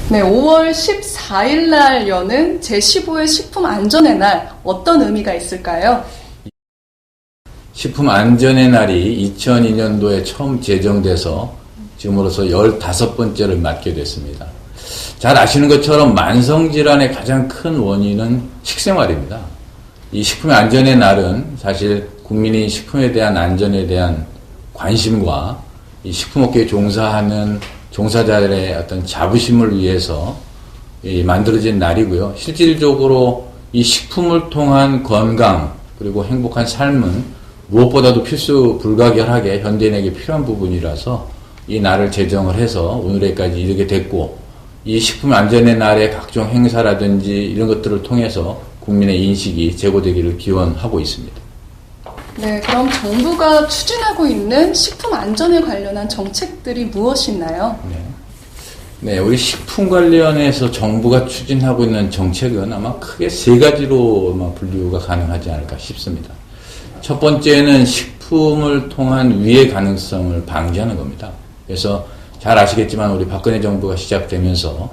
네, 5월 14일 날 여는 제15회 식품안전의 날, 어떤 의미가 있을까요? 식품안전의 날이 2002년도에 처음 제정돼서 지금으로서 15번째를 맞게 됐습니다. 잘 아시는 것처럼 만성질환의 가장 큰 원인은 식생활입니다. 이 식품의 안전의 날은 사실 국민이 식품에 대한 안전에 대한 관심과 이 식품업계에 종사하는 종사자들의 어떤 자부심을 위해서 만들어진 날이고요. 실질적으로 이 식품을 통한 건강 그리고 행복한 삶은 무엇보다도 필수 불가결하게 현대인에게 필요한 부분이라서 이 날을 제정을 해서 오늘에까지 이르게 됐고, 이 식품 안전의 날의 각종 행사라든지 이런 것들을 통해서 국민의 인식이 제고되기를 기원하고 있습니다. 네, 그럼 정부가 추진하고 있는 식품 안전에 관련한 정책들이 무엇이 있나요? 네, 우리 식품 관련해서 정부가 추진하고 있는 정책은 아마 크게 세 가지로 분류가 가능하지 않을까 싶습니다. 첫 번째는 식품을 통한 위해 가능성을 방지하는 겁니다. 그래서 잘 아시겠지만 우리 박근혜 정부가 시작되면서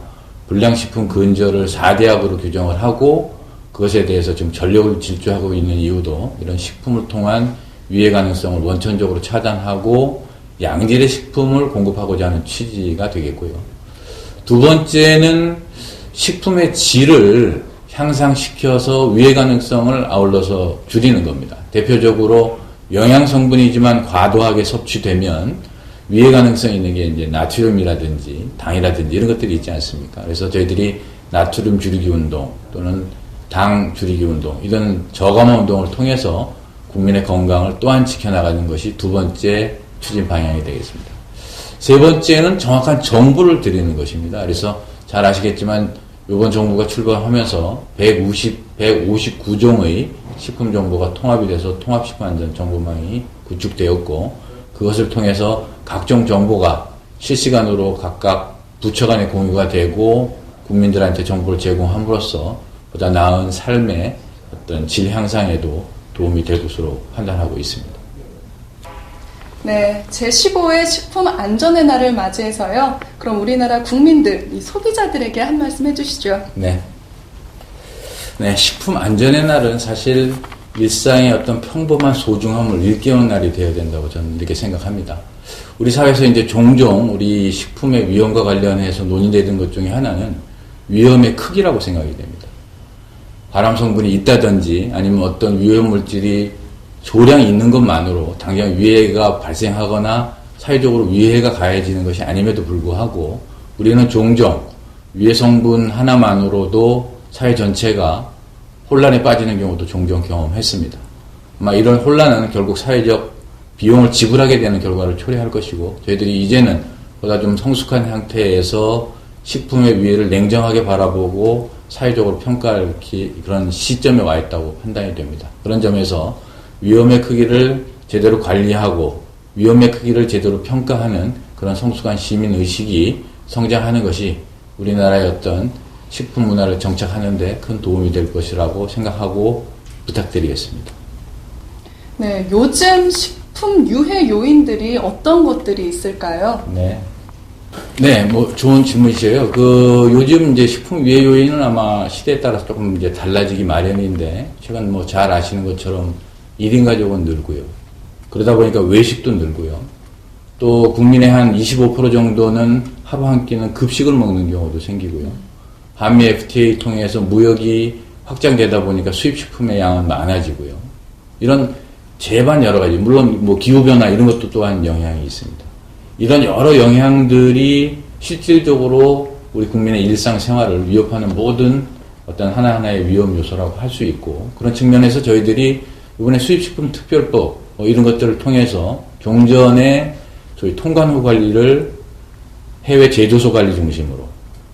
불량식품 근절을 4대약으로 규정을 하고, 그것에 대해서 지금 전력을 질주하고 있는 이유도 이런 식품을 통한 위해 가능성을 원천적으로 차단하고 양질의 식품을 공급하고자 하는 취지가 되겠고요. 두 번째는 식품의 질을 향상시켜서 위해 가능성을 아울러서 줄이는 겁니다. 대표적으로 영양성분이지만 과도하게 섭취되면 위해 가능성이 있는 게 이제 나트륨이라든지 당이라든지 이런 것들이 있지 않습니까? 그래서 저희들이 나트륨 줄이기 운동 또는 당 줄이기 운동, 이런 저감화 운동을 통해서 국민의 건강을 또한 지켜나가는 것이 두 번째 추진 방향이 되겠습니다. 세 번째는 정확한 정보를 드리는 것입니다. 그래서 잘 아시겠지만 이번 정부가 출범하면서 159종의 식품 정보가 통합이 돼서 통합식품안전정보망이 구축되었고, 그것을 통해서 각종 정보가 실시간으로 각각 부처 간에 공유가 되고 국민들한테 정보를 제공함으로써 보다 나은 삶의 어떤 질 향상에도 도움이 될 것으로 판단하고 있습니다. 네, 제15회 식품 안전의 날을 맞이해서요. 그럼 우리나라 국민들, 이 소비자들에게 한 말씀 해주시죠. 네, 식품 안전의 날은 사실 일상의 어떤 평범한 소중함을 일깨우는 날이 되어야 된다고 저는 이렇게 생각합니다. 우리 사회에서 이제 종종 우리 식품의 위험과 관련해서 논의되는 것 중에 하나는 위험의 크기라고 생각이 됩니다. 발암 성분이 있다든지 아니면 어떤 위험 물질이 조량이 있는 것만으로 당장 위해가 발생하거나 사회적으로 위해가 가해지는 것이 아님에도 불구하고 우리는 종종 위해 성분 하나만으로도 사회 전체가 혼란에 빠지는 경우도 종종 경험했습니다. 아마 이런 혼란은 결국 사회적 비용을 지불하게 되는 결과를 초래할 것이고, 저희들이 이제는 보다 좀 성숙한 상태에서 식품의 위해를 냉정하게 바라보고 사회적으로 평가할 그런 시점에 와 있다고 판단이 됩니다. 그런 점에서 위험의 크기를 제대로 관리하고 위험의 크기를 제대로 평가하는 그런 성숙한 시민의식이 성장하는 것이 우리나라의 어떤 식품 문화를 정착하는 데 큰 도움이 될 것이라고 생각하고 부탁드리겠습니다. 네, 요즘 식품 유해 요인들이 어떤 것들이 있을까요? 네, 좋은 질문이세요. 요즘 이제 식품 유해 요인은 아마 시대에 따라서 조금 이제 달라지기 마련인데, 최근 잘 아시는 것처럼 1인 가족은 늘고요. 그러다 보니까 외식도 늘고요. 또 국민의 한 25% 정도는 하루 한 끼는 급식을 먹는 경우도 생기고요. 한미 FTA 통해서 무역이 확장되다 보니까 수입식품의 양은 많아지고요. 이런 제반 여러 가지, 물론 기후변화 이런 것도 또한 영향이 있습니다. 이런 여러 영향들이 실질적으로 우리 국민의 일상생활을 위협하는 모든 어떤 하나하나의 위험 요소라고 할 수 있고, 그런 측면에서 저희들이 이번에 수입식품 특별법 이런 것들을 통해서 종전에 저희 통관후 관리를 해외 제조소 관리 중심으로,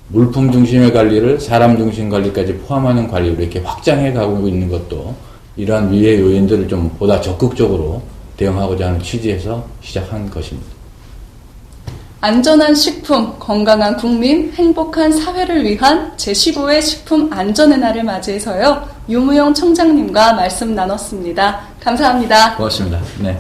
물품 중심의 관리를 사람 중심 관리까지 포함하는 관리로 이렇게 확장해 가고 있는 것도 이러한 위해 요인들을 좀 보다 적극적으로 대응하고자 하는 취지에서 시작한 것입니다. 안전한 식품, 건강한 국민, 행복한 사회를 위한 제15회 식품 안전의 날을 맞이해서요. 유무영 청장님과 말씀 나눴습니다. 감사합니다. 고맙습니다. 네.